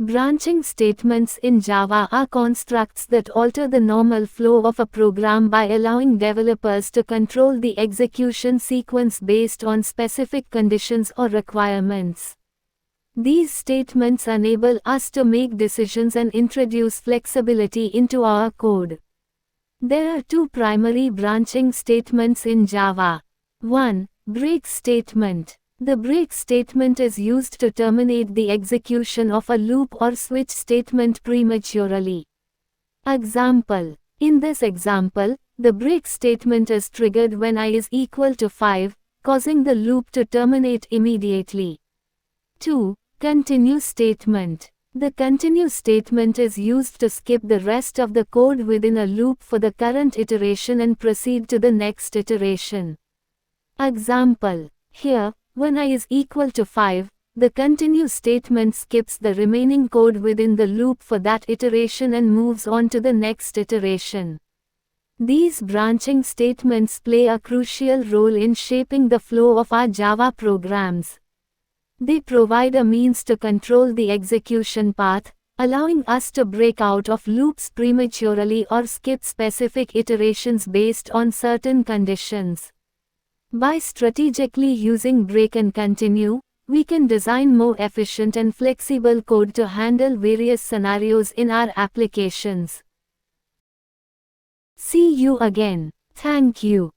Branching statements in Java are constructs that alter the normal flow of a program by allowing developers to control the execution sequence based on specific conditions or requirements. These statements enable us to make decisions and introduce flexibility into our code. There are two primary branching statements in Java. 1. Break statement. The break statement is used to terminate the execution of a loop or switch statement prematurely. Example. In this example, the break statement is triggered when I is equal to 5, causing the loop to terminate immediately. 2. Continue statement. The continue statement is used to skip the rest of the code within a loop for the current iteration and proceed to the next iteration. Example. Here, when I is equal to 5, the continue statement skips the remaining code within the loop for that iteration and moves on to the next iteration. These branching statements play a crucial role in shaping the flow of our Java programs. They provide a means to control the execution path, allowing us to break out of loops prematurely or skip specific iterations based on certain conditions. By strategically using break and continue, we can design more efficient and flexible code to handle various scenarios in our applications. See you again. Thank you.